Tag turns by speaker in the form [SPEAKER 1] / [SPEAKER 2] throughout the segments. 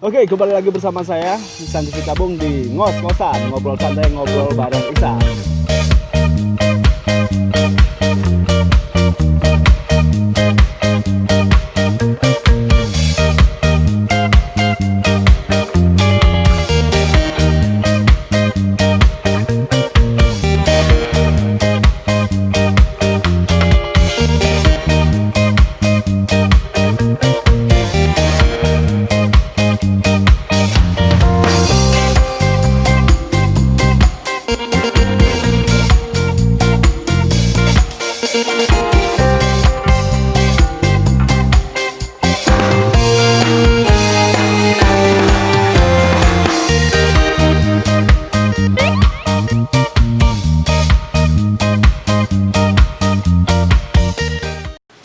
[SPEAKER 1] Oke, kembali lagi bersama saya Ihsan Citabung di ngos-ngosan, ngobrol santai, ngobrol bareng Ihsan.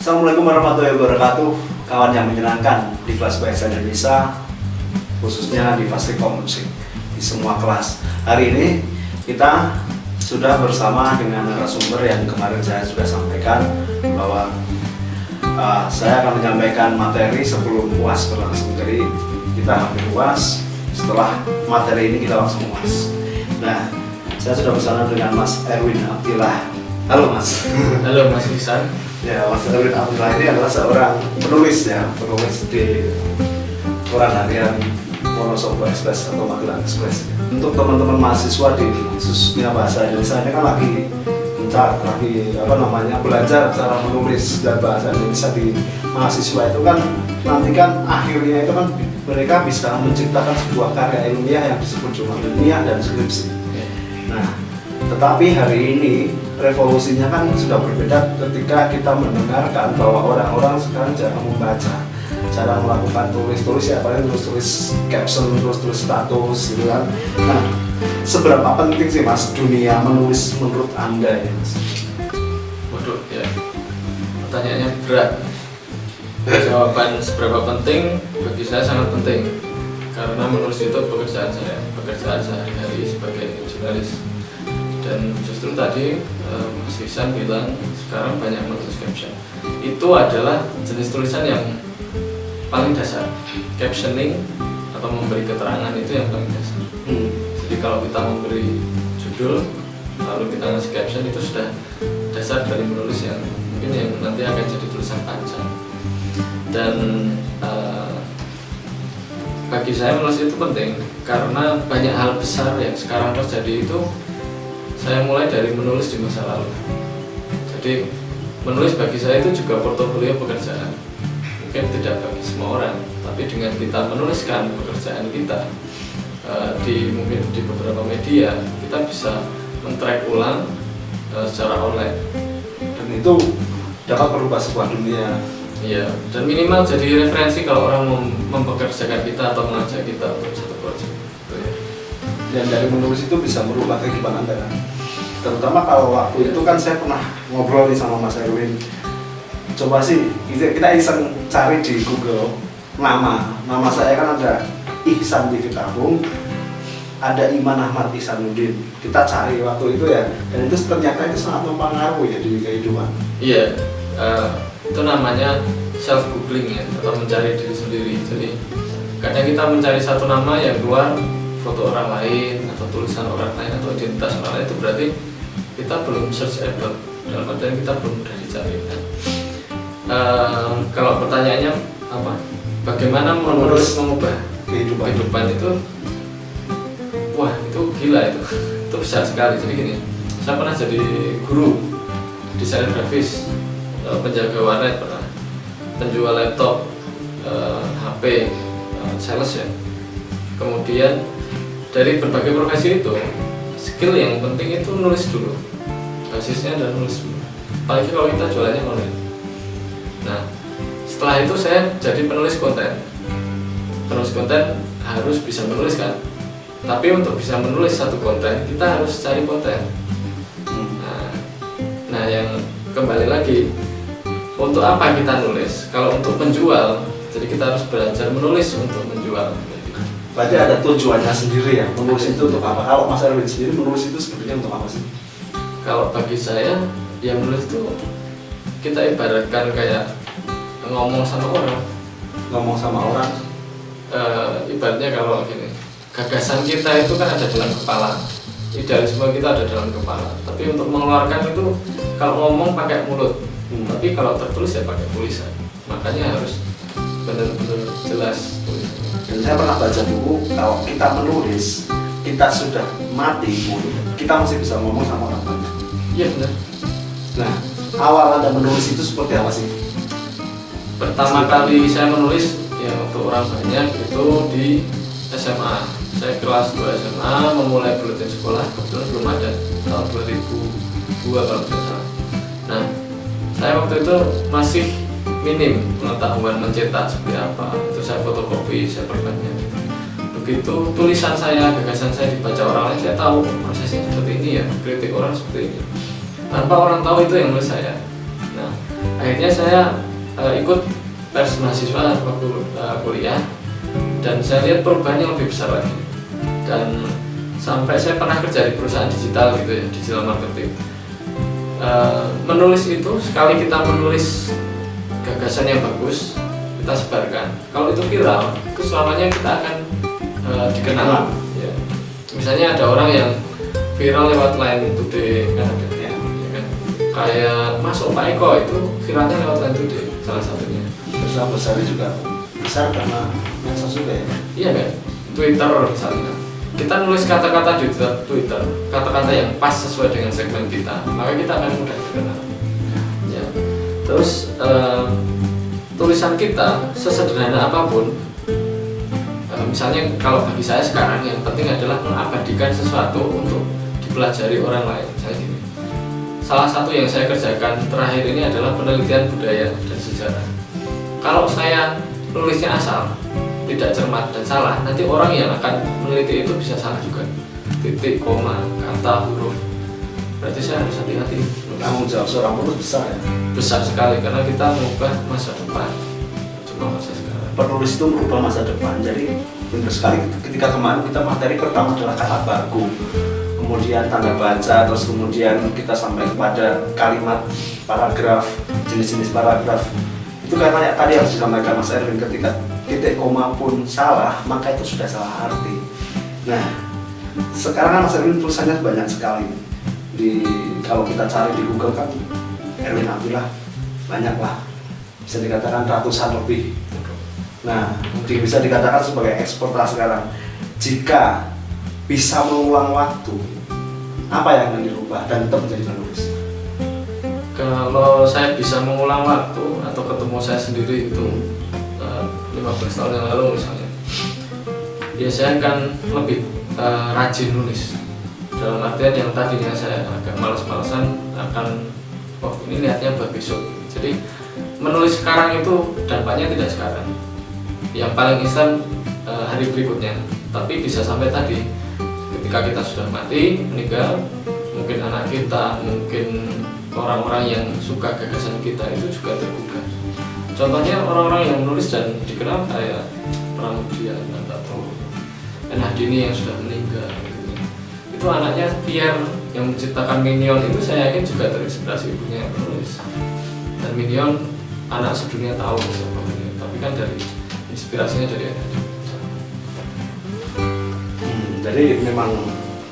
[SPEAKER 2] Assalamualaikum warahmatullahi wabarakatuh, kawan yang menyenangkan di kelas bahasa Indonesia, khususnya di Fastikom Musik, di semua kelas. Hari ini kita sudah bersama dengan narasumber yang kemarin saya sudah sampaikan bahwa saya akan menyampaikan materi sebelum UAS berlangsung. Jadi kita hampir UAS, setelah materi ini kita langsung UAS. Nah, saya sudah bersama dengan Mas Erwin Abdillah. Halo Mas.
[SPEAKER 3] Halo Mas Ihsan.
[SPEAKER 2] Ya, Mas Erwin Abdillah ini adalah seorang penulis di koran harian Wonosobo Express atau Magelang Express. Untuk teman-teman mahasiswa di khususnya bahasa Indonesia ini kan lagi belajar cara menulis dan bahasa Indonesia di mahasiswa itu kan nanti kan akhirnya itu kan mereka bisa menciptakan sebuah karya ilmiah yang disebut jurnal ilmiah dan skripsi. Nah, tetapi hari ini revolusinya kan sudah berbeda ketika kita mendengarkan bahwa orang-orang sekarang jarang membaca, cara melakukan tulis-tulis ya, paling tulis caption, tulis status gitu kan. Nah, seberapa penting sih Mas dunia menulis menurut Anda ya Mas?
[SPEAKER 3] Waduh ya, pertanyaannya berat. Jawaban seberapa penting bagi saya sangat penting, karena menulis itu pekerjaan sehari-hari sebagai jurnalis. Dan justru tadi Mas Ihsan bilang sekarang banyak menulis caption. Itu adalah jenis tulisan yang paling dasar. Captioning atau memberi keterangan itu yang paling dasar. Jadi kalau kita memberi judul lalu kita ngasih caption, itu sudah dasar dari menulis yang mungkin yang nanti akan jadi tulisan panjang. Dan bagi saya menulis itu penting karena banyak hal besar yang sekarang terjadi itu saya mulai dari menulis di masa lalu. Jadi menulis bagi saya itu juga portofolio pekerjaan. Mungkin tidak bagi semua orang, tapi dengan kita menuliskan pekerjaan kita mungkin di beberapa media, kita bisa men-track ulang secara online.
[SPEAKER 2] Dan itu dapat merubah sebuah dunia.
[SPEAKER 3] Iya, dan minimal jadi referensi kalau orang mempekerjakan kita atau mengajak kita untuk satu proyek.
[SPEAKER 2] Dan dari menulis itu bisa merubah kehidupan Anda kan? Terutama kalau waktu itu kan saya pernah ngobrol nih sama Mas Erwin. Coba sih kita iseng cari di Google nama saya kan ada Ihsan Citabung, ada Iman Ahmad Ihsanuddin. Kita cari waktu itu ya, dan itu ternyata itu sangat mempengaruhi ya di kehidupan.
[SPEAKER 3] Iya, itu namanya self googling ya, atau mencari diri sendiri. Jadi kadang kita mencari satu nama yang keluar foto orang lain atau tulisan orang lain atau identitas orang lain, itu berarti kita belum searchable, dalam artian kita belum mudah dicari. Kalau pertanyaannya apa? Bagaimana menulis mengubah kehidupan itu? Wah, itu gila itu besar sekali. Jadi gini, saya pernah jadi guru, desainer grafis, penjaga warnet pernah, penjual laptop, HP, sales ya. Kemudian dari berbagai profesi itu, skill yang penting itu nulis dulu, basisnya adalah nulis dulu. Apalagi kalau kita jualannya online. Nah, setelah itu saya jadi penulis konten. Penulis konten harus bisa menulis kan. Tapi untuk bisa menulis satu konten, kita harus cari konten. Nah, yang kembali lagi, untuk apa kita nulis? Kalau untuk menjual, jadi kita harus belajar menulis untuk menjual.
[SPEAKER 2] Berarti ada tujuannya sendiri ya, menulis itu untuk apa? Kalau Mas Erwin sendiri menulis itu sebenarnya untuk apa sih?
[SPEAKER 3] Kalau bagi saya, ya menulis itu kita ibaratkan kayak ngomong sama orang. ibaratnya kalau gini, gagasan kita itu kan ada dalam kepala, idealisme kita ada dalam kepala, tapi untuk mengeluarkan itu kalau ngomong pakai mulut, tapi kalau tertulis ya pakai tulisan, makanya harus benar-benar jelas tulisannya.
[SPEAKER 2] Dan saya pernah baca buku, kalau kita menulis, kita sudah mati pun kita masih bisa ngomong sama orang banyak.
[SPEAKER 3] Iya benar.
[SPEAKER 2] Nah, awal Anda menulis itu seperti apa sih?
[SPEAKER 3] Pertama kali saya menulis ya untuk orang banyak itu di SMA. Saya kelas 2 SMA memulai buletin sekolah, kebetulan belum ada, tahun 2002 kalau tidak salah. Nah, saya waktu itu masih minim pengetahuan mencetak seperti apa. Itu saya fotokopi, saya perbanyak. Begitu tulisan saya, gagasan saya dibaca orang lain, saya tahu prosesnya seperti ini ya, kritik orang seperti ini. Tanpa orang tahu itu yang nulis saya. Nah, akhirnya saya ikut pers mahasiswa waktu kuliah, dan saya lihat perubahannya lebih besar lagi. Dan sampai saya pernah kerja di perusahaan digital gitu ya, digital marketing. Menulis itu, sekali kita menulis gagasan yang bagus, kita sebarkan. Kalau itu viral, itu selamanya kita akan dikenal. Ya. Misalnya ada orang yang viral lewat Line Today, kan ada ya kan? Kayak masuk Pak Eko itu viralnya lewat Line Today, salah satunya.
[SPEAKER 2] Besar besar juga besar karena medsos juga ya.
[SPEAKER 3] Iya kan? Twitter misalnya. Kita nulis kata-kata di Twitter, kata-kata yang pas sesuai dengan segmen kita, maka kita akan mudah dikenal. Ya. Terus tulisan kita sesederhana apapun, misalnya kalau bagi saya sekarang yang penting adalah mengabadikan sesuatu untuk dipelajari orang lain. Misalnya gini, salah satu yang saya kerjakan terakhir ini adalah penelitian budaya dan sejarah. Kalau saya nulisnya asal, tidak cermat dan salah, nanti orang yang akan meneliti itu bisa salah juga. Titik, koma, kata, huruf. Berarti saya harus hati-hati.
[SPEAKER 2] Tanggung jawab seorang penulis besar ya.
[SPEAKER 3] Besar sekali karena kita mengubah masa depan, cuma masa sekarang.
[SPEAKER 2] Penulis itu merubah masa depan. Jadi benar sekali, ketika kemarin kita materi pertama adalah kata baku, kemudian tanda baca, terus kemudian kita sampai kepada kalimat, paragraf, jenis-jenis paragraf. Itu karena tadi harus disampaikan Mas Erwin, ketika titik koma pun salah, maka itu sudah salah arti. Nah, sekarang kan Mas Erwin tulisannya banyak sekali. Kalau kita cari di Google kan Erwin Abdullah banyak lah, bisa dikatakan ratusan lebih. Nah, bisa dikatakan sebagai eksporter sekarang. Jika bisa mengulang waktu, apa yang akan dirubah dan tetap menjadi penulis?
[SPEAKER 3] Kalau saya bisa mengulang waktu atau ketemu saya sendiri itu 15 tahun yang lalu misalnya, ya saya akan lebih rajin nulis. Dalam artian yang tadinya saya agak malas-malasan akan, oh ini lihatnya buat besok. Jadi menulis sekarang itu dampaknya tidak sekarang. Yang paling instan hari berikutnya. Tapi bisa sampai tadi, ketika kita sudah mati, meninggal, mungkin anak kita, mungkin orang-orang yang suka gagasan kita itu juga tergugah. Contohnya orang-orang yang menulis dan dikenal kayak Pramudia atau Nahdini yang sudah meninggal. Itu anaknya Pierre yang menciptakan Minion itu saya yakin juga terinspirasi ibunya yang menulis. Dan Minion anak sedunia tahu siapa Minion, tapi kan dari inspirasinya dari anak.
[SPEAKER 2] Jadi memang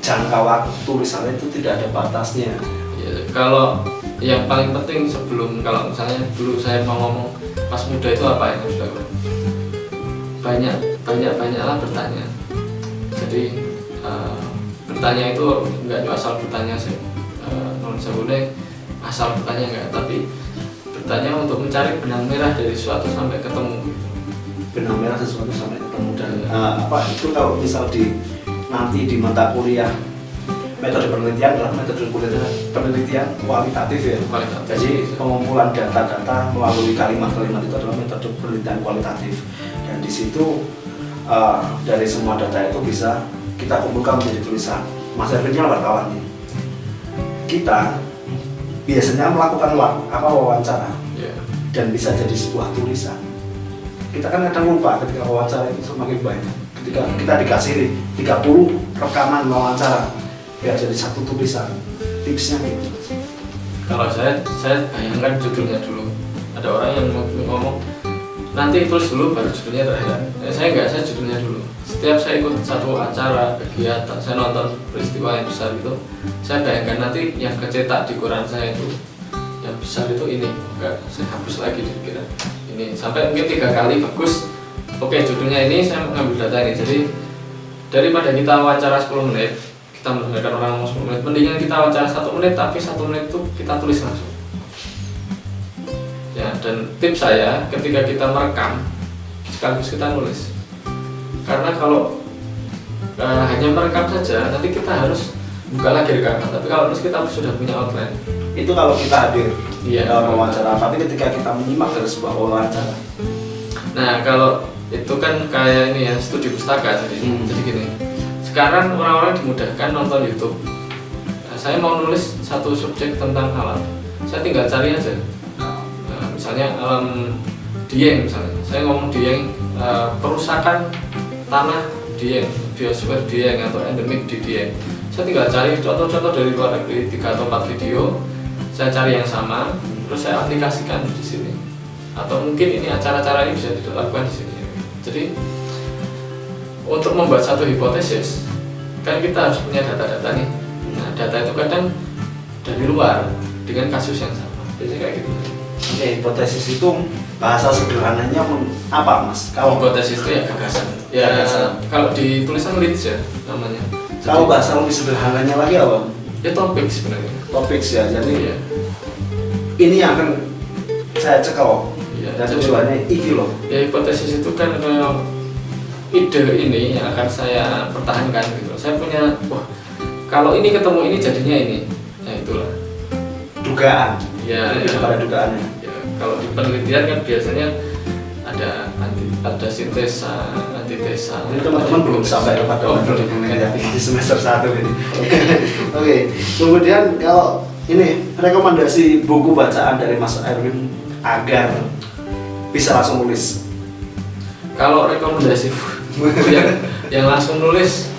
[SPEAKER 2] jangka waktu tulisannya itu tidak ada batasnya.
[SPEAKER 3] Ya, kalau yang paling penting sebelum, kalau misalnya dulu saya mau ngomong pas muda itu apa yang harus dilakukan? Banyaklah bertanya. Jadi bertanya itu nggak cuma asal bertanya sih, non sebune asal bertanya nggak, tapi bertanya untuk mencari benang merah dari sesuatu sampai ketemu.
[SPEAKER 2] Benang merah sesuatu sampai ketemu. Dan apa itu kalau misal nanti di mata kuliah metode penelitian adalah metode penelitian kualitatif ya.
[SPEAKER 3] Kualitatif.
[SPEAKER 2] Jadi pengumpulan data-data melalui kalimat-kalimat itu adalah metode penelitian kualitatif. Dan di situ dari semua data itu bisa kita kumpulkan menjadi tulisan. Mas Erwin wartawan nih. Kita biasanya melakukan wawancara, dan bisa jadi sebuah tulisan. Kita kan kadang lupa ketika wawancara itu semakin banyak. Ketika kita dikasih 30 rekaman wawancara, biar jadi satu tulisan. Tipsnya gitu.
[SPEAKER 3] Kalau saya bayangkan judulnya dulu. Ada orang yang ngomong nanti tulis dulu baru judulnya terakhir. Saya enggak, saya judulnya dulu. Setiap saya ikut satu acara, kegiatan, saya nonton peristiwa yang besar itu, saya bayangkan nanti yang kecetak di koran saya itu yang besar itu ini, enggak, saya hapus lagi di pikiran ini sampai mungkin 3 kali bagus. Oke, judulnya ini, saya mengambil data ini. Jadi daripada kita wawancara 10 menit, kita mendengarkan orang ngomong 10 menit, mendingan kita wawancara 1 menit, tapi 1 menit itu kita tulis langsung. Ya, dan tips saya ketika kita merekam sekaligus kita nulis, karena kalau hanya merekam saja nanti kita harus buka lagi rekaman, tapi kalau nulis kita sudah punya outline.
[SPEAKER 2] Itu kalau kita hadir dalam
[SPEAKER 3] Iya,
[SPEAKER 2] wawancara, tapi ketika kita menyimak dari sebuah wawancara.
[SPEAKER 3] Nah, kalau itu kan kayak ini ya, studi pustaka. Jadi gini, sekarang orang-orang dimudahkan nonton YouTube. Nah, saya mau nulis satu subjek tentang alam, saya tinggal cari aja. Misalnya Dieng, misalnya saya ngomong Dieng, perusakan tanah Dieng, biosfer Dieng atau endemik di Dieng. Saya tinggal cari contoh-contoh dari luar negeri, 3 atau 4 video, saya cari yang sama, terus saya aplikasikan di sini. Atau mungkin ini acara-acara ini bisa dilakukan di sini. Jadi untuk membuat satu hipotesis, kan kita harus punya data-data nih. Nah, data itu kadang dari luar dengan kasus yang sama. Biasanya kayak gitu.
[SPEAKER 2] Oke, hipotesis itu bahasa sederhananya apa, Mas? Kalau
[SPEAKER 3] Hipotesis itu ya gagasan. Ya, kalau di tulisan leads ya namanya.
[SPEAKER 2] Kalau bahasa lebih sederhananya lagi apa?
[SPEAKER 3] Ya topik sebenarnya.
[SPEAKER 2] Topik ya. Jadi
[SPEAKER 3] Iya.
[SPEAKER 2] ini yang akan saya cekal.
[SPEAKER 3] Iya,
[SPEAKER 2] Dan
[SPEAKER 3] jadi-
[SPEAKER 2] tujuannya itu loh.
[SPEAKER 3] Ya hipotesis itu kan ide ini yang akan saya pertahankan gitu. Saya punya, wah kalau ini ketemu ini jadinya ini. Nah itulah.
[SPEAKER 2] Dugaan.
[SPEAKER 3] Ya,
[SPEAKER 2] Lebih kepada dugaannya.
[SPEAKER 3] Ya, kalau di penelitian kan biasanya ada sintesa, antitesa.
[SPEAKER 2] Ini teman-teman belum sampai kepada metode penelitian di semester 1 ini. Oke, kemudian kalau ini rekomendasi buku bacaan dari Mas Erwin agar bisa langsung nulis.
[SPEAKER 3] Kalau rekomendasi yang langsung nulis,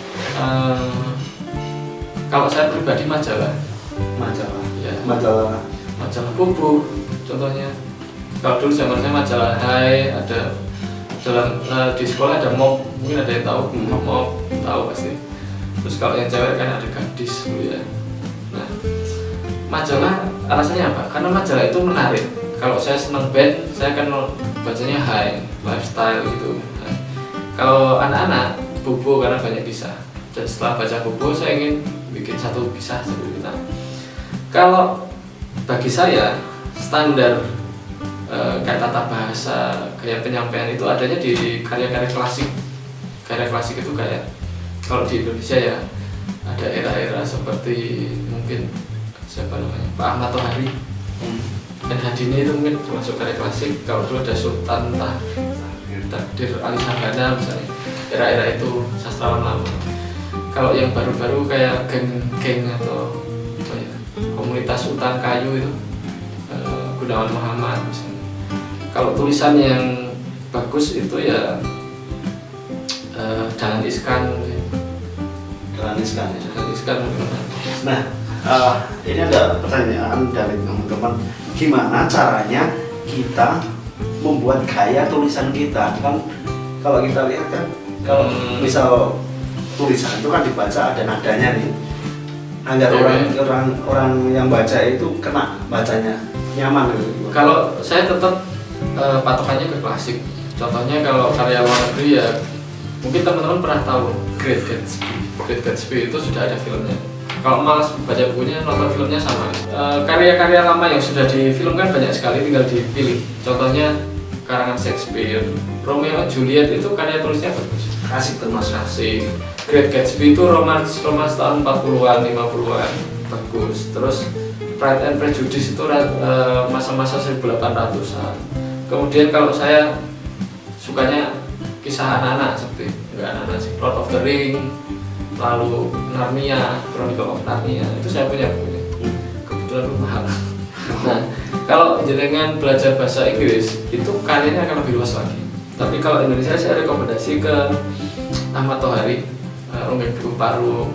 [SPEAKER 3] kalau saya pribadi majalah
[SPEAKER 2] Majalah.
[SPEAKER 3] ya,
[SPEAKER 2] Majalah.
[SPEAKER 3] majalah Kubu contohnya. Kalau dulu zaman saya majalah Hai, ada dalam di sekolah ada MOP, mungkin ada yang tahu. MOP tahu pasti. Terus kalau yang cewek kan ada Gadis dulu ya. Nah, majalah alasannya apa? Karena majalah itu menarik. Kalau saya senang band, saya akan bacanya Hai, lifestyle gitu. Nah, kalau anak-anak, Bubu karena banyak kisah. Dan setelah baca Bubu, saya ingin bikin satu kisah sendiri. Nah, kalau bagi saya standar kayak tata bahasa, kayak penyampaian itu adanya di karya-karya klasik. Karya klasik itu kayak kalau di Indonesia ya ada era-era seperti mungkin siapa namanya Pak Ahmad Tohari, dan Hadini itu mungkin termasuk karya klasik. Kalau dulu ada Sultan Takdir Ali Sabana misalnya, era-era itu sastrawan lama. Kalau yang baru-baru kayak geng atau apa ya, komunitas hutan kayu itu Gunawan Muhammad misalnya. Kalau tulisan yang bagus itu ya Dahlan Iskan.
[SPEAKER 2] Dahlan Iskan.
[SPEAKER 3] Dahlan Iskan.
[SPEAKER 2] Nah, ini ada pertanyaan dari teman-teman. Gimana caranya kita membuat gaya tulisan kita? Kan kalau kita lihat kan, kalau misal tulisan itu kan dibaca ada nadanya nih. Agar orang yang baca itu kena bacanya, nyaman gitu.
[SPEAKER 3] Kalau saya tetap patokannya ke klasik. Contohnya kalau karya luar negeri ya mungkin teman-teman pernah tahu Great Gatsby. Great Gatsby itu sudah ada filmnya. Kalau malas baca bukunya, nonton filmnya sama. Karya-karya lama yang sudah difilmkan banyak sekali, tinggal dipilih. Contohnya karangan Shakespeare, Romeo and Juliet itu karya tulisnya bagus.
[SPEAKER 2] Klasik termasuk.
[SPEAKER 3] Klasik. Great Gatsby itu romans tahun 40-an, 50-an bagus. Terus Pride and Prejudice itu masa-masa 1800-an. Kemudian kalau saya sukanya kisah anak-anak seperti enggak anak-anak sih, Lord of the Ring, lalu Narnia, Chronicle of Narnia, itu saya punya bukunya. Kebetulan mahal. Nah, kalau jenengan belajar bahasa Inggris itu karyanya akan lebih luas lagi. Tapi kalau Indonesia saya rekomendasi ke Ahmad Tohari, Ronggeng Biru Paru,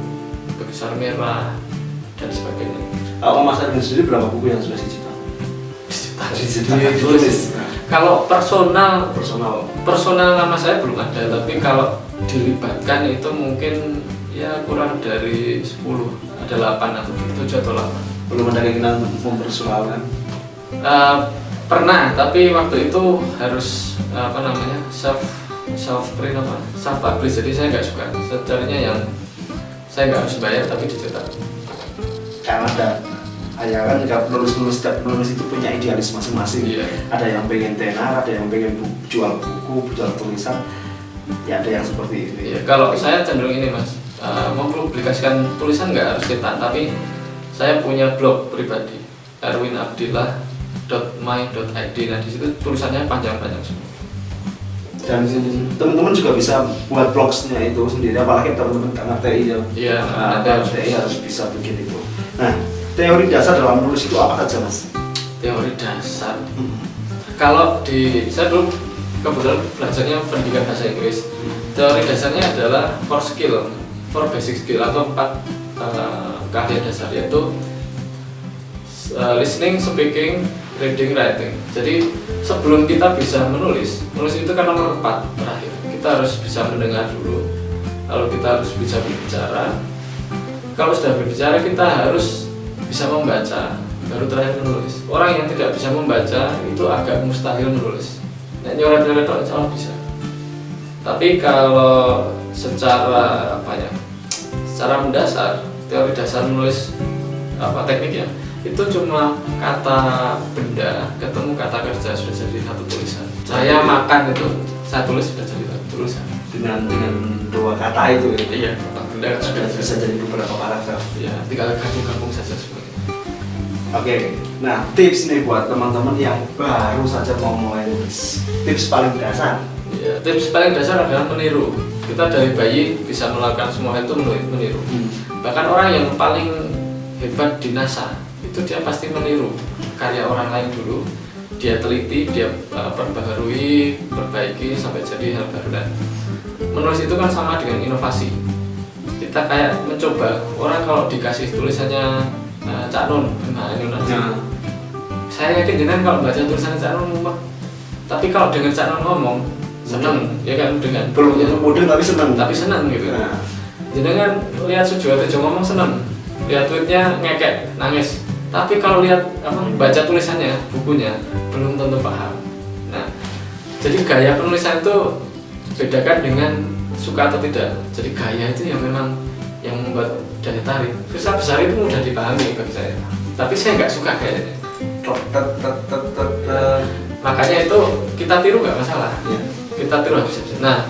[SPEAKER 3] Bekisar Merah dan sebagainya.
[SPEAKER 2] Kalau Mas Erwin sendiri berapa buku yang sudah diciptakan?
[SPEAKER 3] ditulis. Kalau personal nama saya belum ada, tapi kalau dilibatkan itu mungkin ya kurang dari 10, ada 8 atau 7 atau 8.
[SPEAKER 2] Belum ada keinginan untuk mempersoalkan.
[SPEAKER 3] Pernah, tapi waktu itu harus self publish, jadi saya nggak suka. Sebenarnya yang saya nggak harus bayar tapi dicetak.
[SPEAKER 2] Karena kan setiap penulis itu punya idealis masing-masing.
[SPEAKER 3] Iya.
[SPEAKER 2] Ada yang pengen tenar, ada yang pengen jual buku, jual tulisan. Ya ada yang seperti itu.
[SPEAKER 3] Iya, kalau saya cenderung ini mas, mempublikasikan tulisan nggak harus cetak, tapi saya punya blog pribadi erwinabdillah.my.id. Nah di situ tulisannya panjang-panjang semua.
[SPEAKER 2] Dan teman-teman juga bisa buat blogsnya itu sendiri, apalagi teman-teman nggak TI ya.
[SPEAKER 3] Iya,
[SPEAKER 2] TI harus bisa bikin itu. Nah, teori dasar dalam menulis itu apa saja mas?
[SPEAKER 3] Teori dasar. Kalau saya dulu kebetulan belajarnya pendidikan bahasa Inggris. Teori dasarnya adalah 4 basic skill atau 4 keahlian dasar, yaitu listening, speaking, reading, writing. Jadi sebelum kita bisa menulis itu kan nomor 4 terakhir. Kita harus bisa mendengar dulu, lalu kita harus bisa berbicara. Kalau sudah berbicara kita harus bisa membaca, baru terakhir menulis. Orang yang tidak bisa membaca itu agak mustahil menulis. Nah, nyoret-nyoret kalau bisa. Tapi kalau secara secara mendasar, teori dasar menulis tekniknya itu cuma kata benda ketemu kata kerja sudah jadi satu tulisan. Saya makan itu saya tulis sudah jadi satu tulisan.
[SPEAKER 2] Dengan 2 kata itu ya.
[SPEAKER 3] Iya, kata benda sudah
[SPEAKER 2] bisa jadi beberapa paragraf.
[SPEAKER 3] Ya, tinggal gabung saja semuanya.
[SPEAKER 2] Oke, nah tips nih buat teman-teman yang baru saja mau mulai nulis. Tips paling dasar.
[SPEAKER 3] Ya, tips paling dasar adalah meniru. Kita dari bayi bisa melakukan semua itu meniru. Bahkan orang yang paling hebat di NASA itu dia pasti meniru karya orang lain dulu. Dia teliti, dia perbaharui, perbaiki sampai jadi hal baru. Dan menulis itu kan sama dengan inovasi. Kita kayak mencoba. Orang kalau dikasih tulisannya Cak Nun, saya yakin jenengan kalau baca tulisannya Cak Nun mumpet. Tapi kalau dengar Cak Nun ngomong seneng, ya kan, dengan
[SPEAKER 2] belum mudeng tapi seneng
[SPEAKER 3] gitu. Jenengan lihat Sujiwotejo ngomong seneng, lihat tweetnya ngekek, nangis. Tapi kalau lihat baca tulisannya, bukunya belum tentu paham. Nah, jadi gaya penulisan itu bedakan dengan suka atau tidak. Jadi gaya itu yang memang yang membuat daya tarik. Susah besar itu mudah dipahami bagi saya. Tapi saya nggak suka kayaknya. Makanya itu kita tiru nggak masalah. Ya. Kita tiru habis. Nah,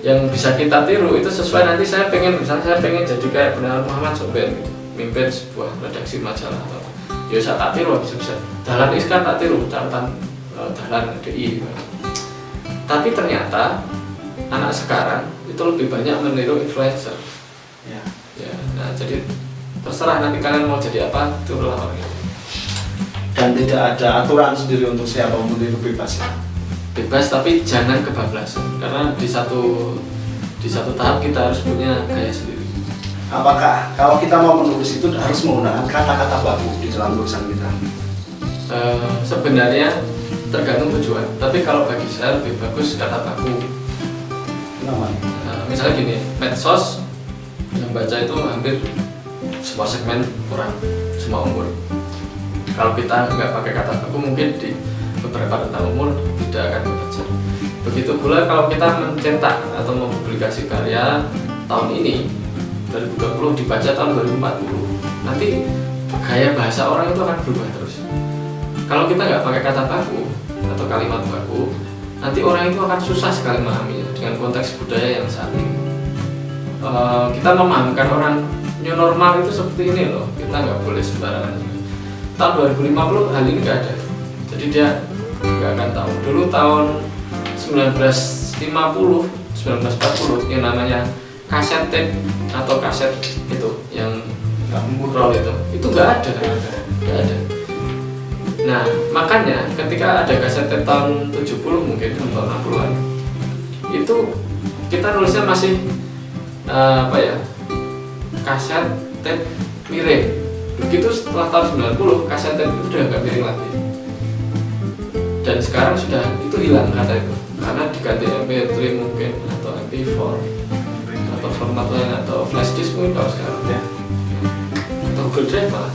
[SPEAKER 3] yang bisa kita tiru itu sesuai nanti saya pengen, misalnya saya pengen jadi kayak Benar Muhammad Soben, mimpin sebuah redaksi majalah atau ya saya tak tiru habis. Dahlan Iskan tak tiru, catatan Dahlan DI. Tapi ternyata anak sekarang itu lebih banyak meniru influencer. Ya, nah jadi terserah nanti kalian mau jadi apa, tirulah orang itu.
[SPEAKER 2] Dan tidak ada aturan sendiri untuk siapa meniru, bebas ya?
[SPEAKER 3] Bebas, tapi jangan kebablasan. Karena di satu tahap kita harus punya gaya sendiri.
[SPEAKER 2] Apakah kalau kita mau menulis itu harus menggunakan kata-kata baku di dalam tulisan kita?
[SPEAKER 3] Sebenarnya tergantung tujuan. Tapi kalau bagi saya lebih bagus kata baku.
[SPEAKER 2] Kenapa?
[SPEAKER 3] Misalnya gini, medsos yang baca itu hampir semua segmen orang, semua umur. Kalau kita nggak pakai kata baku, mungkin di beberapa rentang umur tidak akan membaca. Begitu pula kalau kita mencetak atau mempublikasi karya tahun ini 2020 dibaca tahun 2040, nanti gaya bahasa orang itu akan berubah terus. Kalau kita nggak pakai kata baku atau kalimat baku, nanti orang itu akan susah sekali memahaminya dengan konteks budaya yang saat ini. Kita memahamkan orang new normal itu seperti ini loh, kita nggak boleh sembarangan. Tahun 2050 hal ini nggak ada, jadi dia nggak akan tahu. Dulu tahun 1950, 1940 yang namanya kaset tape atau kaset itu yang roll itu nggak ada. Nah makanya ketika ada kaset tape tahun 70 mungkin atau 60-an itu kita nulisnya masih kaset tape miring. Begitu setelah tahun 90 kaset tape itu udah nggak miring lagi. dan sekarang sudah itu hilang kata itu karena diganti MP3 mungkin atau MP4 atau format lain atau flash disk mungkin kalau sekarang
[SPEAKER 2] Ya.
[SPEAKER 3] atau Google Drive malah.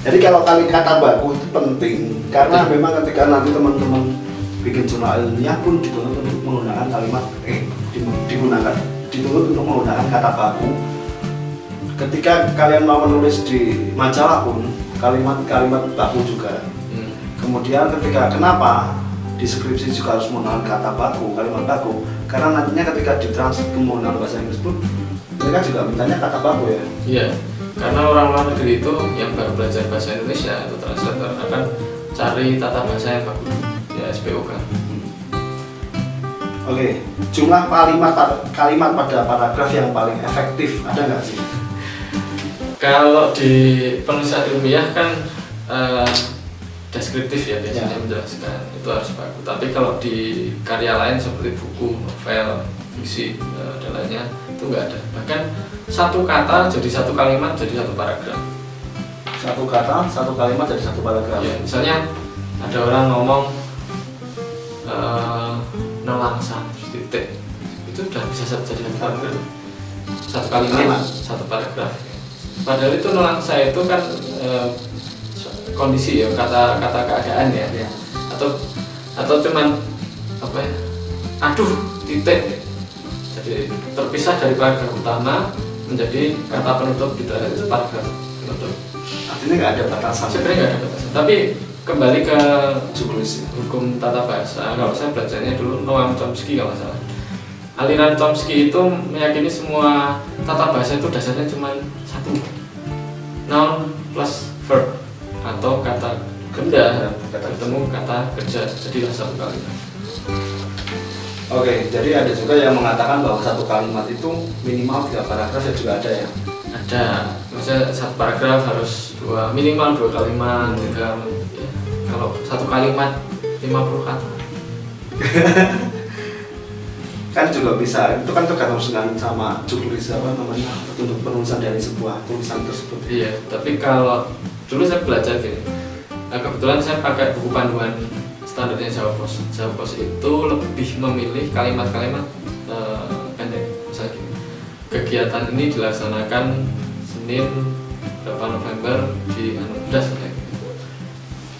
[SPEAKER 2] Jadi kalau kata baku itu penting karena memang ketika nanti teman-teman bikin jurnal ilmiah pun dituntut untuk menggunakan kalimat dituntut untuk menggunakan kata baku. Ketika kalian mau menulis di majalah pun kalimat baku juga. Kemudian kenapa di skripsi juga harus menggunakan kata baku, kalimat baku? Karena nantinya ketika ditranslate ke menggunakan bahasa Inggris pun mereka juga mintanya kata baku ya.
[SPEAKER 3] Iya, karena orang luar negeri itu yang baru belajar bahasa Indonesia atau translator akan cari tata bahasa yang bagus, ya SPOK.
[SPEAKER 2] Oke, jumlah kalimat pada paragraf yang paling efektif ada nggak sih?
[SPEAKER 3] Kalau di penulisan ilmiah kan deskriptif ya biasanya menjelaskan itu harus bagus. Tapi kalau di karya lain seperti buku, novel, fiksi dan lainnya itu nggak ada. Bahkan satu kata jadi satu kalimat jadi satu paragraf.
[SPEAKER 2] Satu kata, satu kalimat jadi satu paragraf.
[SPEAKER 3] Ya, misalnya ada orang ngomong nelangsa terus titik itu sudah bisa jadi satu paragraf. Satu kalimat, satu paragraf. Padahal itu nelangsa itu kan kondisi ya kata keadaan ya, atau cuman apa ya, aduh titik, jadi terpisah dari paragraf utama menjadi kata penutup gitu, itu paragraf penutup.
[SPEAKER 2] Artinya nggak ada batasan.
[SPEAKER 3] Sebenarnya nggak ada batasan, tapi kembali ke
[SPEAKER 2] Jurnalis.
[SPEAKER 3] hukum tata bahasa. Kalau saya belajarnya dulu Noam Chomsky kalau nggak salah. Aliran Chomsky itu meyakini semua tata bahasa itu dasarnya cuma satu, noun plus verb atau kata benda ketemu kata kerja, jadilah satu kalimat.
[SPEAKER 2] Oke, jadi ada juga yang mengatakan bahwa satu kalimat itu minimal 3 paragraf ya juga ada ya.
[SPEAKER 3] Ada, maksudnya satu paragraf harus minimal 2 kalimat, 3 ya. Kalau satu kalimat 50 kata.
[SPEAKER 2] Kan juga bisa, itu kan tergantung sama jurnalis apa namanya, penulisan dari sebuah tulisan tersebut.
[SPEAKER 3] Iya, tapi kalau dulu saya belajar gini, kebetulan saya pakai buku panduan standarnya Jawa Pos. Jawa Pos itu lebih memilih kalimat-kalimat pendek. Misalnya gini, kegiatan ini dilaksanakan Senin berapa November di udah selesai.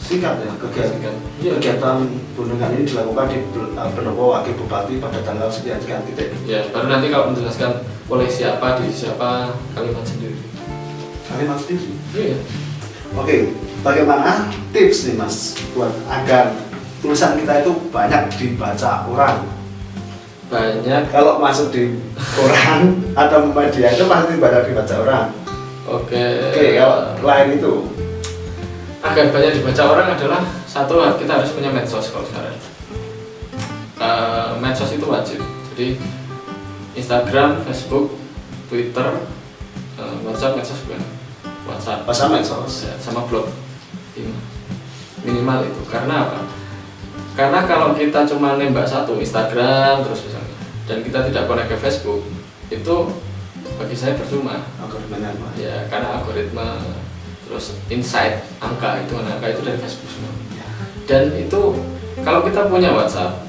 [SPEAKER 2] Singkat ya, kegiatan kunjungan ini dilakukan di Pendopo Wakil Bupati pada tanggal sekian-sekian titik.
[SPEAKER 3] Ya, baru nanti kalau menjelaskan oleh siapa, di siapa, kalimat sendiri.
[SPEAKER 2] Kalimat sendiri?
[SPEAKER 3] Iya.
[SPEAKER 2] Oke, bagaimana tips nih Mas buat agar tulisan kita itu banyak dibaca orang?
[SPEAKER 3] Banyak.
[SPEAKER 2] Kalau masuk di koran atau media itu pasti banyak dibaca orang.
[SPEAKER 3] Oke,
[SPEAKER 2] kalau lain itu
[SPEAKER 3] agar banyak dibaca orang adalah satu, kita harus punya medsos kalau sekarang. Medsos itu wajib. Jadi Instagram, Facebook, Twitter, WhatsApp, medsos bukan? WhatsApp
[SPEAKER 2] medsos
[SPEAKER 3] ya, sama blog minimal itu. Karena apa? Karena kalau kita cuma nembak satu Instagram terus misalnya dan kita tidak connect ke Facebook, itu bagi saya percuma.
[SPEAKER 2] algoritmanya apa?
[SPEAKER 3] Ya, karena algoritma terus insight angka itu dari Facebook semua. Dan itu kalau kita punya WhatsApp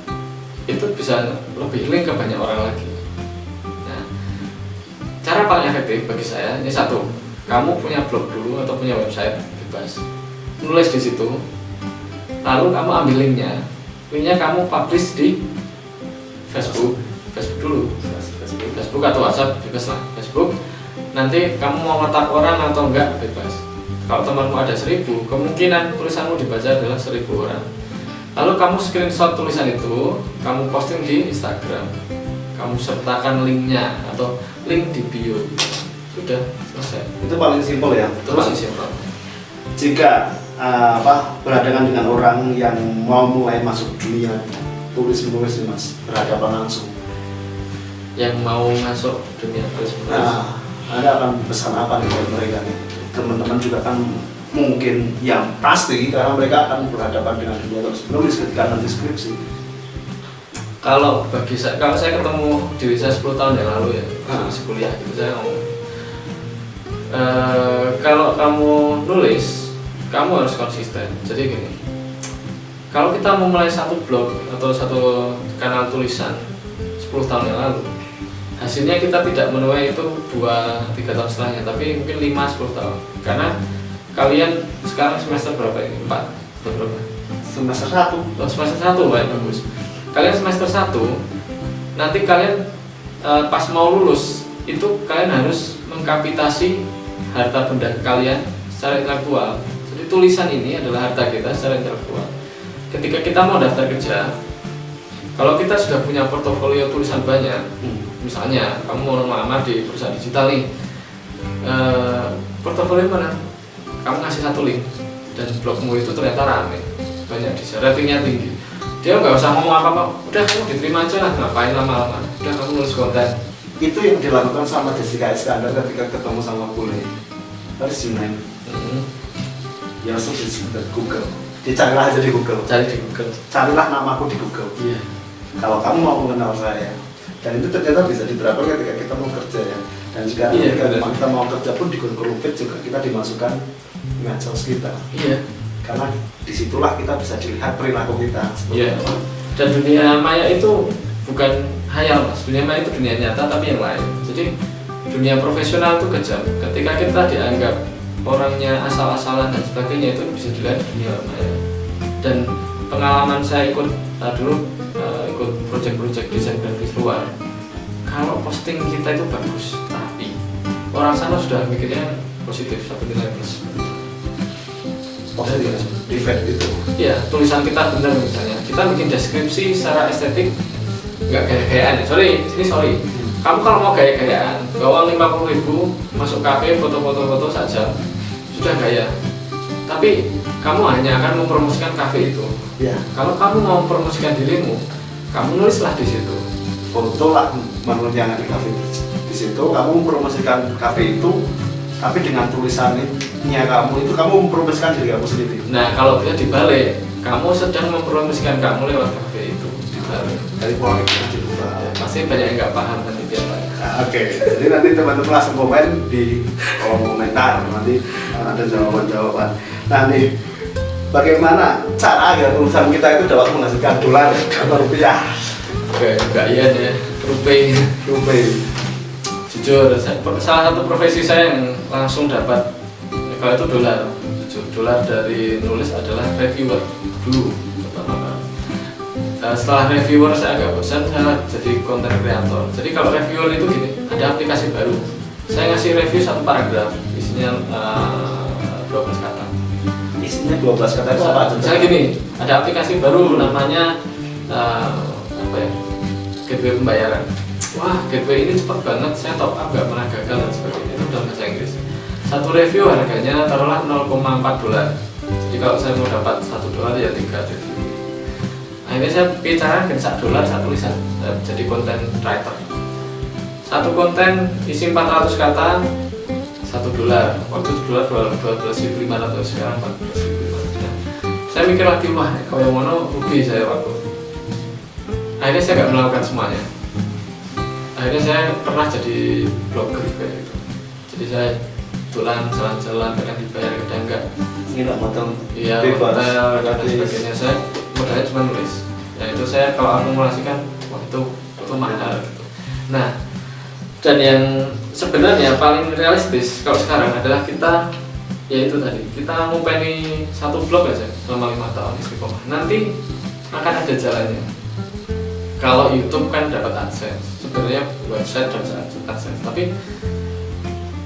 [SPEAKER 3] itu bisa lebih link ke banyak orang lagi. Nah, cara paling efektif bagi saya ini satu, kamu punya blog dulu atau punya website bebas, nulis di situ, lalu kamu ambil linknya kamu publish di Facebook dulu, Facebook atau WhatsApp bebas lah. Facebook nanti kamu mau ngetak orang atau enggak bebas. Kalau temanmu ada 1000, kemungkinan tulisanmu dibaca adalah 1000 orang. Lalu kamu screenshot tulisan itu, kamu posting di Instagram, kamu sertakan linknya atau link di bio, sudah selesai.
[SPEAKER 2] Itu paling simpel ya.
[SPEAKER 3] Itu paling simpel.
[SPEAKER 2] Jika berhadapan dengan orang yang mau mulai masuk dunia tulis-menulis nih Mas, berhadapan langsung,
[SPEAKER 3] yang mau masuk dunia tulis-menulis,
[SPEAKER 2] Anda akan pesan apa nih buat mereka nih? Teman-teman juga kan mungkin yang pasti karena mereka akan berhadapan dengan dunia tulis-menulis ketika nanti skripsi.
[SPEAKER 3] Kalau saya ketemu diri saya 10 tahun yang lalu ya, masih kuliah gitu, saya ngomong, kalau kamu nulis, kamu harus konsisten. Jadi gini, kalau kita memulai satu blog atau satu kanal tulisan 10 tahun yang lalu, hasilnya kita tidak menuai itu 2-3 tahun setelahnya, tapi mungkin 5-10 tahun. Karena kalian sekarang semester berapa ini? 4 atau berapa?
[SPEAKER 2] Semester 1.
[SPEAKER 3] Oh, semester 1, bagus. Kalian semester 1, nanti kalian pas mau lulus itu kalian harus mengkapitasi harta benda kalian secara intelektual. Jadi tulisan ini adalah harta kita secara intelektual. Ketika kita mau daftar kerja, kalau kita sudah punya portofolio tulisan banyak, misalnya kamu mau melamar di perusahaan digital nih, portofolio mana? Kamu ngasih satu link dan blogmu itu ternyata rame, banyak di share, ratingnya tinggi. Dia nggak usah ngomong apa-apa, udah kamu diterima aja lah, ngapain lama-lama, udah kamu nulis konten.
[SPEAKER 2] Itu yang dilakukan sama Jessica Iskandar ketika ketemu sama bule. Harus Junaid. Ya langsung di Google. Dicarilah aja di Google.
[SPEAKER 3] Cari di Google.
[SPEAKER 2] Carilah namaku di Google.
[SPEAKER 3] Iya.
[SPEAKER 2] Kalau kamu mau mengenal saya. Dan itu ternyata bisa diterapkan ketika kita mau kerja ya. Dan juga
[SPEAKER 3] Iya,
[SPEAKER 2] ketika
[SPEAKER 3] benar.
[SPEAKER 2] kita mau kerja pun di Google Fit juga kita dimasukkan medsos kita.
[SPEAKER 3] Iya.
[SPEAKER 2] Karena disitulah kita bisa dilihat perilaku kita.
[SPEAKER 3] Iya. Dan dunia maya itu bukan hayal mas, dunia maya itu dunia nyata tapi yang lain. Jadi dunia profesional itu kejam. Ketika kita dianggap orangnya asal-asalan dan sebagainya, itu bisa dilihat di dunia maya. Dan pengalaman saya ikut ikut proyek-proyek desain grafis luar, kalau posting kita itu bagus, tapi orang sana sudah mikirnya positif, satu nilai plus.
[SPEAKER 2] Positif, defect itu.
[SPEAKER 3] Iya, tulisan kita benar misalnya. Kita bikin deskripsi secara estetik nggak gaya-gayaan. Sorry. Kamu kalau mau gaya-gayaan, bawa 50.000 masuk kafe, foto-foto saja, sudah gaya. Tapi kamu hanya akan mempromosikan kafe itu.
[SPEAKER 2] Ya.
[SPEAKER 3] Kalau kamu mau mempromosikan dirimu, kamu nulislah di situ.
[SPEAKER 2] Foto lah menurut yang ada di kafe. Di situ kamu mempromosikan kafe itu, tapi dengan tulisannya kamu itu kamu mempromosikan diri kamu sendiri.
[SPEAKER 3] Nah, kalau dia dibalik, kamu sedang mempromosikan kamu lewat kafe itu. Dibalik.
[SPEAKER 2] Dari pola itu diubah.
[SPEAKER 3] Pasti banyak yang nggak paham nanti dia Pak.
[SPEAKER 2] Oke, jadi nanti teman-teman langsung komen di kolom komentar, nanti ada jawaban-jawaban. Nah nih, bagaimana cara agar tulisan kita itu dapat menghasilkan dolar atau rupiah?
[SPEAKER 3] Oke, enggak iya deh.
[SPEAKER 2] Rupiah.
[SPEAKER 3] Jujur, salah satu profesi saya yang langsung dapat, kalau itu dolar. Jujur, dolar dari nulis adalah reviewer dulu pertama. Setelah reviewer saya agak bosan, saya jadi content creator. Jadi kalau reviewer itu gini, ada aplikasi baru. Saya ngasih review satu paragraf, isinya 12 kata.
[SPEAKER 2] Isinya 12 kata itu apa aja?
[SPEAKER 3] Misalnya gini, ada aplikasi baru namanya gateway pembayaran. Wah, gateway ini cepat banget, saya top up nggak pernah gagal dan sebagainya. Itu dalam bahasa Inggris. Satu review harganya taruhlah 0,4 dolar. Jadi kalau saya mau dapat $1 ya 3 review. Akhirnya saya bicara dengan $1 satu tulisan, jadi content writer. Satu konten isi 400 kata, $1. Waktu itu dolar 12.500, sekarang 14.500. Saya mikir lagi, wah kalau yang mana rugi saya waktu. Akhirnya saya nggak melakukan semuanya. Akhirnya saya pernah jadi blogger kayak gitu. Jadi saya jalan-jalan, kadang dibayar, kadang enggak.
[SPEAKER 2] Nggak matang.
[SPEAKER 3] Iya,
[SPEAKER 2] Bebas.
[SPEAKER 3] hotel dan sebagainya. Saya modalnya cuma nulis. Ya itu saya kalau akumulasikan, wah itu mahal gitu. Nah, dan yang sebenarnya paling realistis kalau sekarang adalah kita, yaitu tadi kita ngupeni satu blog aja selama 5 tahun istiqomah. Nanti akan ada jalannya. Kalau YouTube kan dapat AdSense, sebenarnya website dapat AdSense, tapi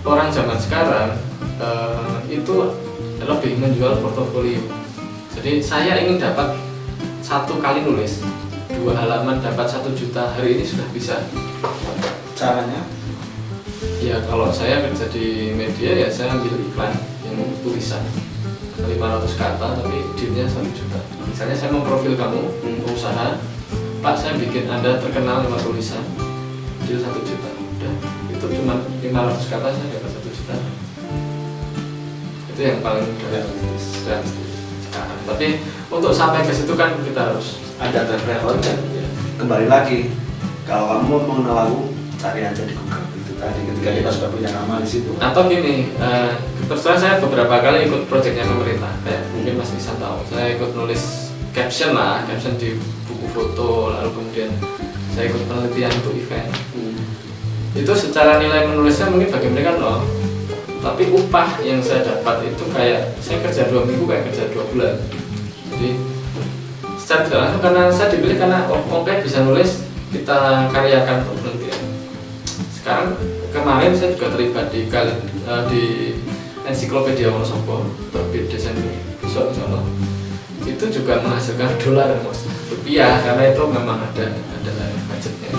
[SPEAKER 3] orang zaman sekarang itu lebih menjual portofolio. Jadi saya ingin dapat 1 kali nulis 2 halaman dapat 1 juta, hari ini sudah bisa.
[SPEAKER 2] Caranya?
[SPEAKER 3] Ya kalau saya kerja di media ya saya ambil iklan yang tulisan 500 kata tapi dealnya 1 juta. Misalnya saya memprofil kamu usaha, Pak saya bikin Anda terkenal lewat tulisan, deal 1 juta. Udah, itu cuma 500 kata saya dapat 1 juta. Itu yang paling realistis sekarang. Tapi untuk sampai ke situ kan kita harus
[SPEAKER 2] ada track record kan? Kembali lagi, kalau kamu mau mengenal aku, cari aja di Google itu tadi. Ketika kita sudah punya nama di situ.
[SPEAKER 3] Atau gini, terus terang saya beberapa kali ikut proyeknya pemerintah, kayak mungkin Mas Isan tahu. Saya ikut nulis caption di buku foto, lalu kemudian saya ikut penelitian untuk event. Itu secara nilai menulisnya mungkin bagi mereka nol, tapi upah yang saya dapat itu kayak saya kerja 2 minggu kayak kerja 2 bulan. Jadi secara tidak langsung karena saya dipilih karena oke bisa nulis, kita karyakan untuk penelitian. Sekarang kemarin saya juga terlibat di ensiklopedia Wonosobo terbit Desember besok insyaallah. Itu juga menghasilkan dolar Mas, rupiah, karena itu memang ada budgetnya.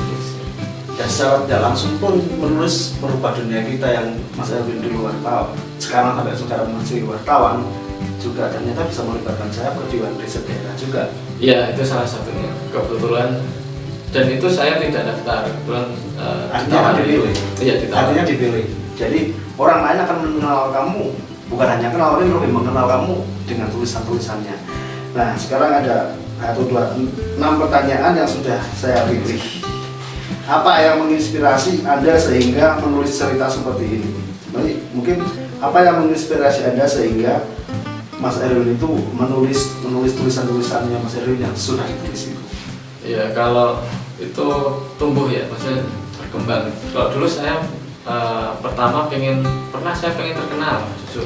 [SPEAKER 2] Dan secara tidak langsung pun menulis merubah dunia kita yang Mas Erwin dulu wartawan, sekarang sampai sekarang masih wartawan juga ternyata bisa melibatkan saya ke Dewan Riset Daerah juga.
[SPEAKER 3] Iya, itu salah satunya kebetulan, dan itu saya tidak daftar kebetulan.
[SPEAKER 2] Artinya dipilih.
[SPEAKER 3] Iya,
[SPEAKER 2] artinya dipilih. Jadi orang lain akan mengenal kamu, bukan hanya kenal, tapi lebih mengenal kamu dengan tulisan-tulisannya. Nah, sekarang ada 1, 2, 6 pertanyaan yang sudah saya pilih. Apa yang menginspirasi Anda sehingga menulis cerita seperti ini? Mungkin apa yang menginspirasi Anda sehingga Mas Erwin itu menulis tulisan-tulisannya Mas Erwin yang sudah ditulis itu?
[SPEAKER 3] Iya, kalau itu tumbuh ya, maksudnya berkembang. Kalau dulu saya pertama pernah saya pengen terkenal jujur,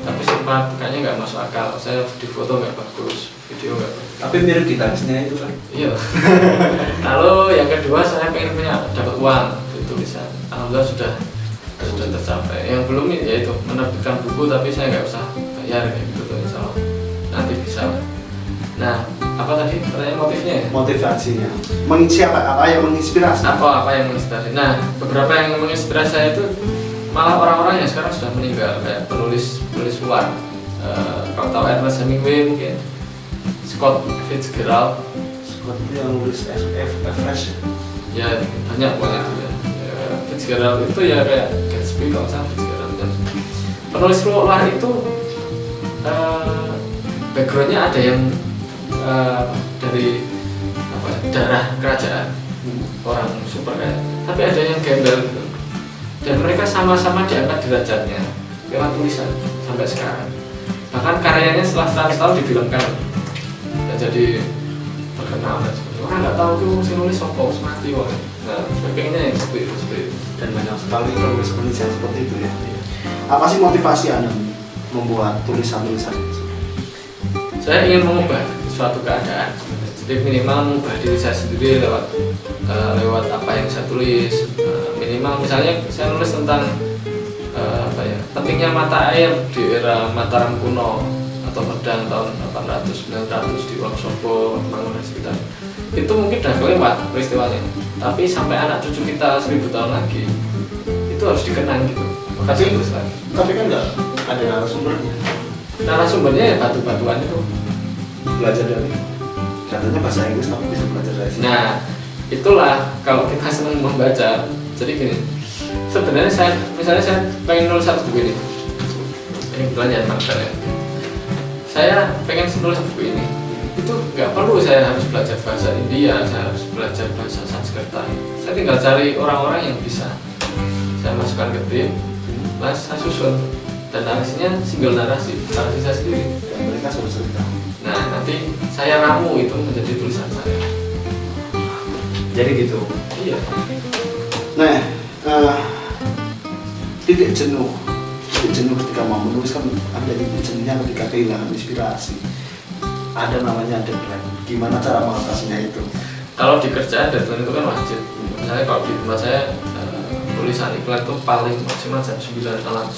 [SPEAKER 3] tapi sempat kayaknya nggak masuk akal. Saya di foto nggak bagus, video nggak bagus.
[SPEAKER 2] Tapi mirip gitarisnya itu kan?
[SPEAKER 3] Iya. Lalu yang kedua saya pengen dapat uang dari tulisan. Alhamdulillah sudah tercapai. Yang belum ya itu menerbitkan buku, tapi saya nggak usah bayar kayak gitu tuh, insya Allah nanti bisa. Nah, apa tadi pertanyaan motifnya ya?
[SPEAKER 2] Motivasinya apa yang menginspirasi?
[SPEAKER 3] Apa yang menginspirasi? Nah, beberapa yang menginspirasi saya itu malah orang-orang yang sekarang sudah meninggal, kayak penulis luar. Kalau tahu Ernest Hemingway mungkin, Scott Fitzgerald.
[SPEAKER 2] Scott itu yang nulis Fresh.
[SPEAKER 3] Ya banyak banget itu ya. Fitzgerald itu ya kayak Gatsby, kalau saya Fitzgerald. Dan penulis luar itu backgroundnya ada yang dari darah kerajaan, orang super kaya, tapi ada yang gembel gitu. Dan mereka sama-sama diangkat derajatnya lewat tulisan sampai sekarang. Bahkan karyanya setelah 100 tahun difilmkan dan jadi terkenal. Orang nggak tahu tuh si nulis sopo mati wong. Nah, sebagainya yang seperti itu.
[SPEAKER 2] Dan banyak sekali penulis yang seperti itu ya. Apa sih motivasi Anda membuat tulisan-tulisan itu?
[SPEAKER 3] Saya ingin mengubah suatu keadaan, jadi minimal mengubah diri saya sendiri lewat apa yang saya tulis. Minimal misalnya saya nulis tentang pentingnya mata air di era Mataram kuno atau Medang tahun 800-900 di Wonosobo, Mangun dan sekitar. Itu mungkin sudah kelewat peristiwanya, tapi sampai anak cucu kita 1000 tahun lagi itu harus dikenang gitu.
[SPEAKER 2] Tapi kan nggak ada narasumbernya.
[SPEAKER 3] Narasumbernya ya batu-batuan itu.
[SPEAKER 2] Belajar dari katanya bahasa Inggris tapi bisa belajar dari sini.
[SPEAKER 3] Nah, itulah kalau kita senang membaca. Jadi gini, sebenarnya misalnya saya pengen nulis satu buku ini belajar magang ya. Saya pengen nulis buku ini, itu nggak perlu saya harus belajar bahasa India, saya harus belajar bahasa Sanskerta. Saya tinggal cari orang-orang yang bisa. Saya masukkan ke tim, saya susun, dan narasinya single narasi saya sendiri.
[SPEAKER 2] Dan mereka sudah cerita.
[SPEAKER 3] Nah, nanti saya ramu itu menjadi tulisan saya.
[SPEAKER 2] Jadi gitu.
[SPEAKER 3] Iya.
[SPEAKER 2] Nah, titik jenuh ketika mau menulis kan ada titik jenuhnya ketika kehilangan inspirasi. Ada namanya deadline. Gimana cara mengatasinya itu?
[SPEAKER 3] Kalau di kerjaan deadline itu kan wajib. Misalnya kalau di tempat saya tulisan iklan itu paling maksimal jam 9 malam.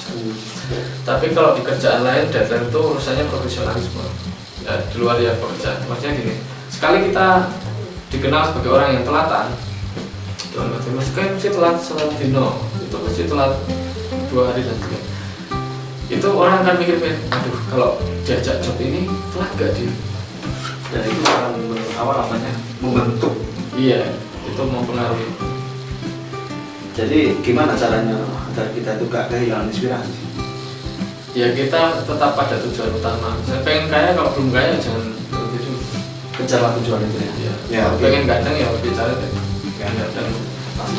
[SPEAKER 3] Tapi kalau di kerjaan lain deadline itu urusannya profesionalisme. Ya, di luar ya pekerjaan. Maksudnya gini, sekali kita dikenal sebagai orang yang telatan, mesti telat Dino, itu mesti telat 2 hari dan juga. Itu orang akan mikir, aduh kalau diajak job ini telat gak dia?
[SPEAKER 2] Dan itu akan namanya membentuk.
[SPEAKER 3] Iya, itu mempengaruhi.
[SPEAKER 2] Jadi gimana caranya agar kita itu gak kehilangan inspirasi?
[SPEAKER 3] Ya kita tetap pada tujuan utama. Saya pengen kaya, kalau belum kaya jangan berhenti dulu.
[SPEAKER 2] Kejarlah tujuan itu ya.
[SPEAKER 3] Iya.
[SPEAKER 2] Ya,
[SPEAKER 3] Kalau pengen ganteng ya lebih cari deh.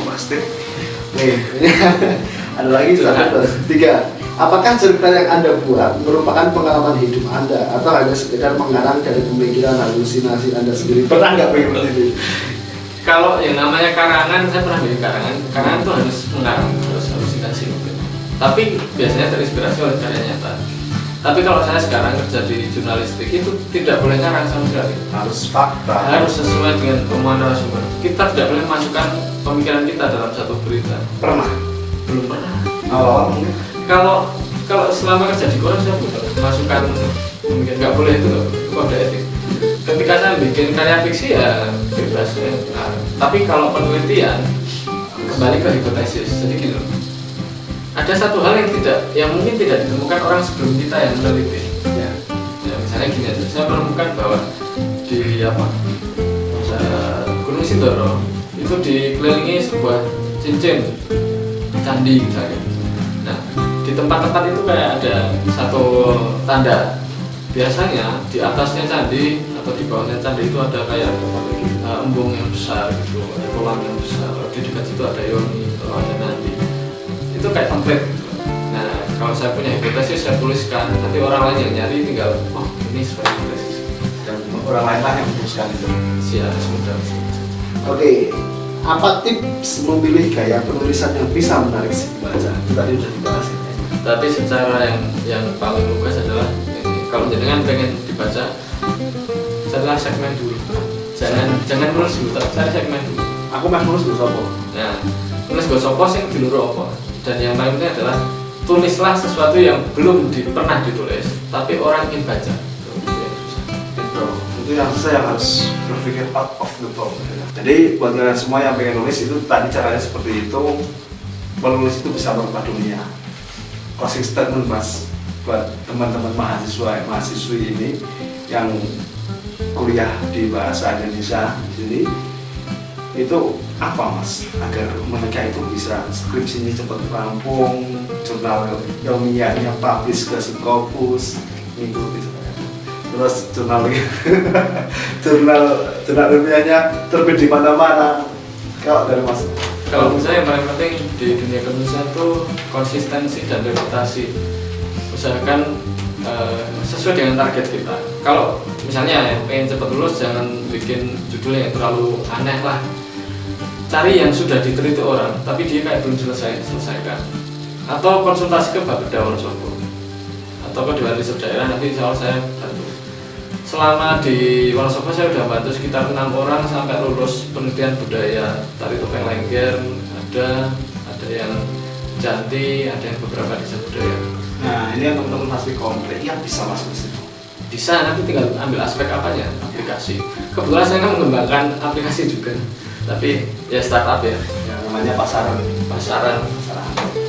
[SPEAKER 2] Pasti. Nih, ini ada lagi 1, 2, 3. Apakah cerita yang Anda buat merupakan pengalaman hidup Anda atau hanya sekedar mengarang dari pemikiran halusinasi Anda sendiri? Pernah nggak pengen seperti itu?
[SPEAKER 3] Kalau yang namanya karangan, saya pernah bikin karangan. Karangan itu harus mengarang, harus halusinasi mungkin. Tapi biasanya terinspirasi oleh karya nyata. Tapi kalau saya sekarang kerja di jurnalistik itu tidak boleh ngarang sama sekali.
[SPEAKER 2] Harus fakta.
[SPEAKER 3] Harus sesuai dengan omongan narasumber. Kita tidak boleh masukkan pemikiran kita dalam satu berita.
[SPEAKER 2] Pernah?
[SPEAKER 3] Belum pernah.
[SPEAKER 2] Awal mungkin.
[SPEAKER 3] Kalau selama kerja di koran saya belum masukkan pemikiran, nggak boleh itu kode etik. Ketika saya bikin karya fiksi ya bebas ya. Nah, tapi kalau penelitian kembali ke hipotesis. Jadi gini loh. Ada satu hal yang mungkin tidak ditemukan orang sebelum kita yang meneliti. Ya misalnya gini aja. Saya menemukan bahwa di Gunung Sindoro itu dikelilingi sebuah cincin candi misalnya. Nah, di tempat-tempat itu kayak ada satu tanda. Biasanya di atasnya candi atau di bawahnya candi itu ada kayak embung yang besar gitu, ada kolam yang besar. Di dekat situ ada yoni atau ada nandi. Itu kayak template gitu. Nah, kalau saya punya hipotesis saya tuliskan. Nanti orang lain yang nyari tinggal, oh ini sebagai hipotesis.
[SPEAKER 2] Dan orang lain lah yang memutuskan itu.
[SPEAKER 3] Siap, semudah.
[SPEAKER 2] Oke, apa tips memilih gaya penulisan yang bisa menarik si pembaca? Itu tadi udah dibahas ya.
[SPEAKER 3] Tapi secara yang paling lugas adalah kalau jenengan pengen dibaca, carilah segmen dulu. Jangan nulis dulu, tapi cari segmen dulu.
[SPEAKER 2] Aku mah nulis dulu sopo.
[SPEAKER 3] Nah, nulis gak sopo sing diluru apa. Dan yang paling penting adalah tulislah sesuatu yang belum pernah ditulis, tapi orang ingin baca.
[SPEAKER 2] Itu yang saya harus berpikir out of the box. Jadi buat kalian semua yang pengen nulis itu tadi caranya seperti itu. Menulis itu bisa merubah dunia. Closing statement mas buat teman-teman mahasiswi ini yang kuliah di bahasa Indonesia di sini, itu apa mas agar mereka itu bisa skripsinya cepat rampung, jurnal ilmiahnya publish ke Scopus, mengikuti terus jurnal ilmiahnya terbit di mana-mana. Kalau dari mas,
[SPEAKER 3] kalau menurut saya yang paling penting di dunia kenulisan itu konsistensi dan reputasi. Usahakan sesuai dengan target kita. Kalau misalnya pengen cepat lulus, jangan bikin judul yang terlalu aneh lah. Cari yang sudah diteliti orang, tapi dia kayak belum selesaikan. Atau konsultasi ke Bapeda Wonosobo atau ke Dewan Riset Daerah, nanti insya Allah saya bantu. Selama di Wonosobo saya sudah bantu sekitar 6 orang sampai lulus penelitian budaya tari topeng Lengger, ada yang Janti, ada yang beberapa desa budaya.
[SPEAKER 2] nah ini yang teman-teman pasti komplit yang bisa masuk ke situ.
[SPEAKER 3] Bisa, nanti tinggal ambil aspek apanya, aplikasi. Kebetulan saya kan mengembangkan aplikasi juga, tapi ya startup ya.
[SPEAKER 2] Yang namanya pasaran.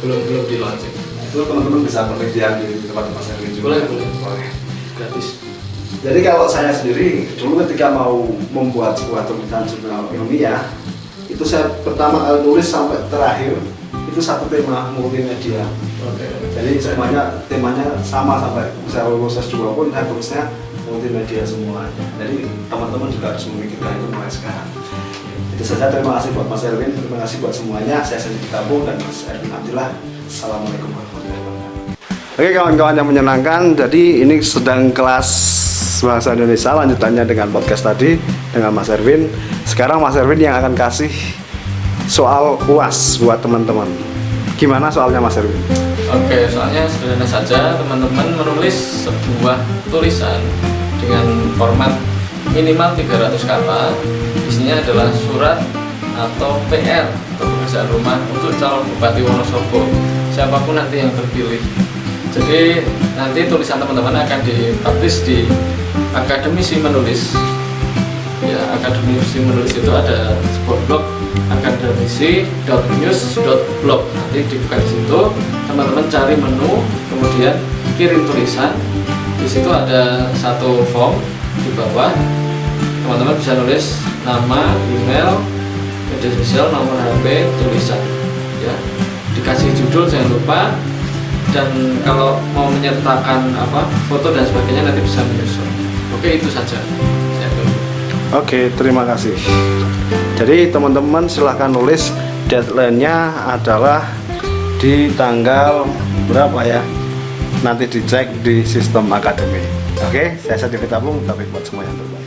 [SPEAKER 3] Belum di launching.
[SPEAKER 2] Itu teman-teman bisa penelitian di tempat-tempat saya juga.
[SPEAKER 3] Boleh. Gratis.
[SPEAKER 2] Jadi kalau saya sendiri dulu ketika mau membuat sebuah tulisan jurnal ilmiah, itu saya pertama kali nulis sampai terakhir itu satu tema multimedia. Jadi semuanya temanya sama sampai saya lulus S2 pun saya tulisnya multimedia semua. Jadi teman-teman juga harus memikirkan itu mulai sekarang. Itu saja, terima kasih buat Mas Erwin, terima kasih buat semuanya. Saya Sandy Tabung dan Mas Erwin Abdillah. Assalamualaikum warahmatullahi wabarakatuh. Oke kawan-kawan yang menyenangkan, jadi ini sedang kelas bahasa Indonesia lanjutannya dengan podcast tadi dengan Mas Erwin. Sekarang Mas Erwin yang akan kasih soal UAS buat teman-teman. Gimana soalnya Mas Erwin?
[SPEAKER 3] Oke, soalnya sederhana saja, teman-teman menulis sebuah tulisan dengan format minimal 300 kata. Isinya adalah surat atau PR atau pekerjaan rumah untuk calon Bupati Wonosobo, siapapun nanti yang terpilih. Jadi nanti tulisan teman-teman akan dipublish di Akademisi Menulis. Ya, Akademisi Menulis itu ada sebuah blog akademisi.news.blog. Nanti dibuka di situ, teman-teman cari menu, kemudian kirim tulisan. Di situ ada satu form di bawah. Teman-teman bisa nulis nama, email, media sosial, nomor HP, tulisan. Ya, dikasih judul jangan lupa. Dan kalau mau menyertakan foto dan sebagainya nanti bisa menyusul. Oke, itu saja. Saya tunggu.
[SPEAKER 2] Oke, terima kasih. Jadi teman-teman silahkan nulis, deadline-nya adalah di tanggal berapa ya? nanti dicek di sistem akademi. Oke, saya Sandi Fitabung, tapi buat semua yang terbaik.